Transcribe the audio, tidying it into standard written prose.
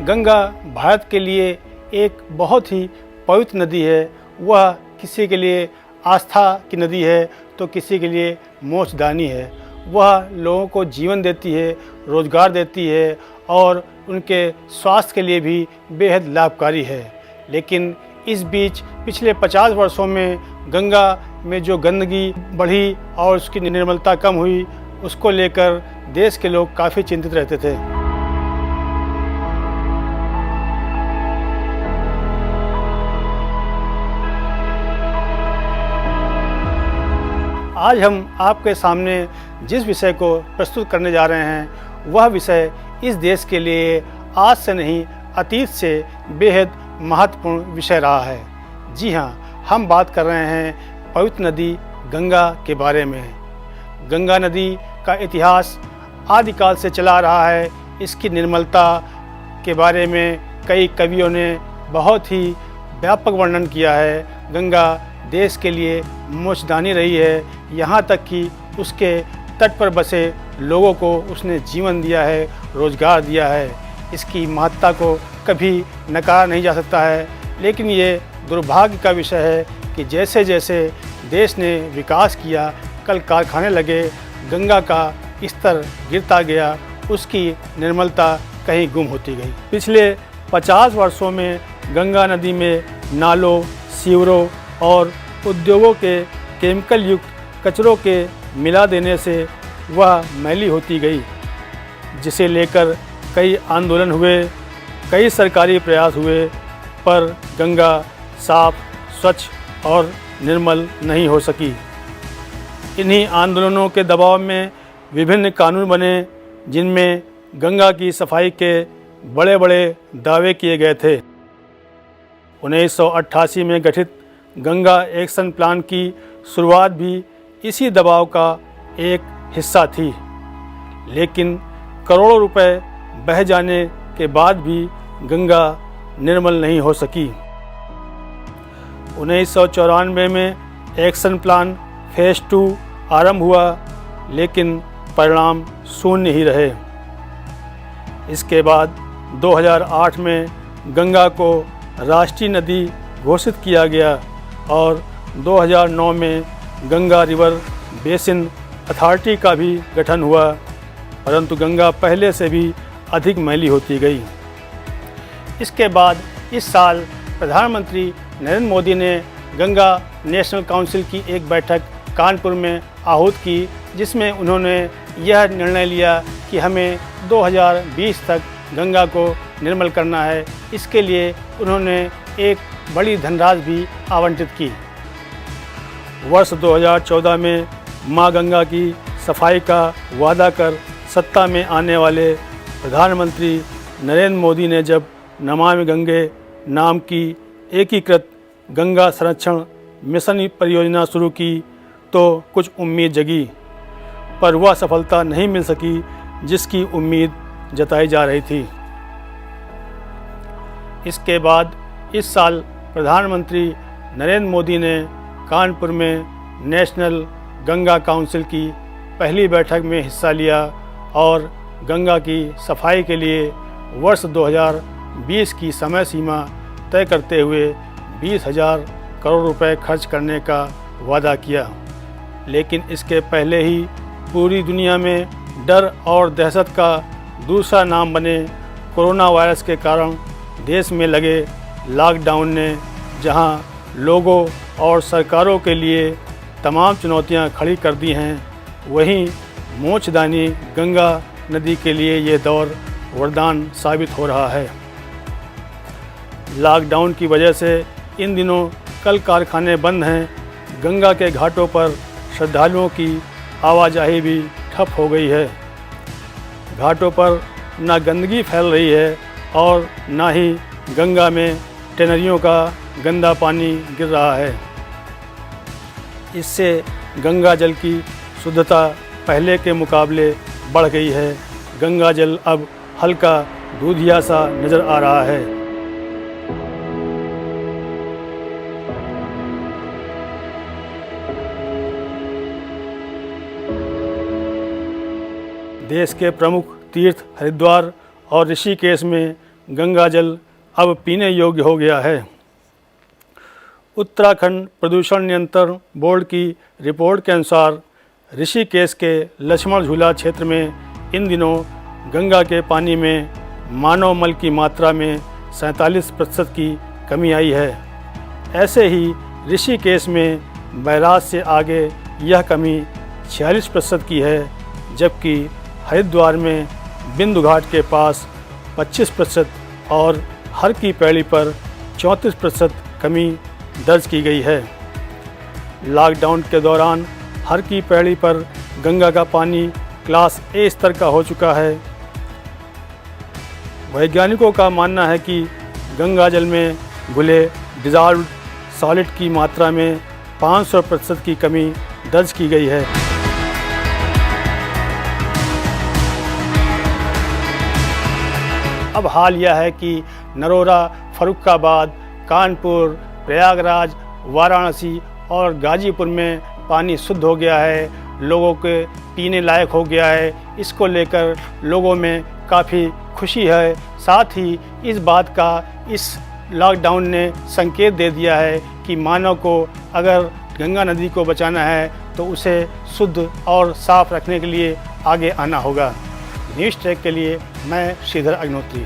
गंगा भारत के लिए एक बहुत ही पवित्र नदी है। वह किसी के लिए आस्था की नदी है तो किसी के लिए मोक्षदानी है। वह लोगों को जीवन देती है, रोज़गार देती है और उनके स्वास्थ्य के लिए भी बेहद लाभकारी है। लेकिन इस बीच पिछले 50 वर्षों में गंगा में जो गंदगी बढ़ी और उसकी निर्मलता कम हुई, उसको लेकर देश के लोग काफ़ी चिंतित रहते थे। आज हम आपके सामने जिस विषय को प्रस्तुत करने जा रहे हैं, वह विषय इस देश के लिए आज से नहीं अतीत से बेहद महत्वपूर्ण विषय रहा है। जी हाँ, हम बात कर रहे हैं पवित्र नदी गंगा के बारे में। गंगा नदी का इतिहास आदिकाल से चला रहा है। इसकी निर्मलता के बारे में कई कवियों ने बहुत ही व्यापक वर्णन किया है। गंगा देश के लिए मोक्षदानी रही है, यहाँ तक कि उसके तट पर बसे लोगों को उसने जीवन दिया है, रोज़गार दिया है। इसकी महत्ता को कभी नकारा नहीं जा सकता है। लेकिन ये दुर्भाग्य का विषय है कि जैसे जैसे देश ने विकास किया, कल कारखाने लगे, गंगा का स्तर गिरता गया, उसकी निर्मलता कहीं गुम होती गई। पिछले 50 वर्षों में गंगा नदी में नालों, सीवरों और उद्योगों के केमिकल युक्त कचरों के मिला देने से वह मैली होती गई, जिसे लेकर कई आंदोलन हुए, कई सरकारी प्रयास हुए, पर गंगा साफ, स्वच्छ और निर्मल नहीं हो सकी। इन्हीं आंदोलनों के दबाव में विभिन्न कानून बने, जिनमें गंगा की सफाई के बड़े बड़े दावे किए गए थे। 1988 में गठित गंगा एक्शन प्लान की शुरुआत भी इसी दबाव का एक हिस्सा थी। लेकिन करोड़ों रुपए बह जाने के बाद भी गंगा निर्मल नहीं हो सकी। 1994 में एक्शन प्लान फेज़ 2 आरंभ हुआ, लेकिन परिणाम शून्य ही रहे। इसके बाद 2008 में गंगा को राष्ट्रीय नदी घोषित किया गया और 2009 में गंगा रिवर बेसिन अथॉरिटी का भी गठन हुआ, परंतु गंगा पहले से भी अधिक मैली होती गई। इसके बाद इस साल प्रधानमंत्री नरेंद्र मोदी ने गंगा नेशनल काउंसिल की एक बैठक कानपुर में आहूत की, जिसमें उन्होंने यह निर्णय लिया कि हमें 2020 तक गंगा को निर्मल करना है। इसके लिए उन्होंने एक बड़ी धनराशि भी आवंटित की। वर्ष 2014 में मां गंगा की सफाई का वादा कर सत्ता में आने वाले प्रधानमंत्री नरेंद्र मोदी ने जब नमामि गंगे नाम की एकीकृत गंगा संरक्षण मिशन परियोजना शुरू की तो कुछ उम्मीद जगी, पर वह सफलता नहीं मिल सकी जिसकी उम्मीद जताई जा रही थी। इसके बाद इस साल प्रधानमंत्री नरेंद्र मोदी ने कानपुर में नेशनल गंगा काउंसिल की पहली बैठक में हिस्सा लिया और गंगा की सफाई के लिए वर्ष 2020 की समय सीमा तय करते हुए 20,000 करोड़ रुपए खर्च करने का वादा किया। लेकिन इसके पहले ही पूरी दुनिया में डर और दहशत का दूसरा नाम बने कोरोना वायरस के कारण देश में लगे लॉकडाउन ने जहां लोगों और सरकारों के लिए तमाम चुनौतियां खड़ी कर दी हैं, वहीं मोक्षदानी गंगा नदी के लिए ये दौर वरदान साबित हो रहा है। लॉकडाउन की वजह से इन दिनों कल कारखाने बंद हैं। गंगा के घाटों पर श्रद्धालुओं की आवाजाही भी ठप हो गई है। घाटों पर ना गंदगी फैल रही है और ना ही गंगा में टैनरियों का गंदा पानी गिर रहा है। इससे गंगा जल की शुद्धता पहले के मुकाबले बढ़ गई है। गंगा जल अब हल्का दूधिया सा नज़र आ रहा है। देश के प्रमुख तीर्थ हरिद्वार और ऋषिकेश में गंगा जल अब पीने योग्य हो गया है। उत्तराखंड प्रदूषण नियंत्रण बोर्ड की रिपोर्ट के अनुसार ऋषिकेश के लक्ष्मण झूला क्षेत्र में इन दिनों गंगा के पानी में मानव मल की मात्रा में 47% की कमी आई है। ऐसे ही ऋषिकेश में बैराज से आगे यह कमी 46% की है, जबकि हरिद्वार में बिंदु घाट के पास 25% और हर की पैड़ी पर 34% कमी दर्ज की गई है। लॉकडाउन के दौरान हर की पैड़ी पर गंगा का पानी क्लास ए स्तर का हो चुका है। वैज्ञानिकों का मानना है कि गंगा जल में घुले डिज़ॉल्व्ड सॉलिड की मात्रा में 500% की कमी दर्ज की गई है। अब हाल यह है कि नरोरा, फर्रुखाबाद, कानपुर, प्रयागराज, वाराणसी और गाजीपुर में पानी शुद्ध हो गया है, लोगों के पीने लायक हो गया है। इसको लेकर लोगों में काफ़ी खुशी है। साथ ही इस बात का इस लॉकडाउन ने संकेत दे दिया है कि मानव को अगर गंगा नदी को बचाना है तो उसे शुद्ध और साफ रखने के लिए आगे आना होगा। न्यूज़ ट्रैक के लिए मैं श्रीधर अग्निहोत्री।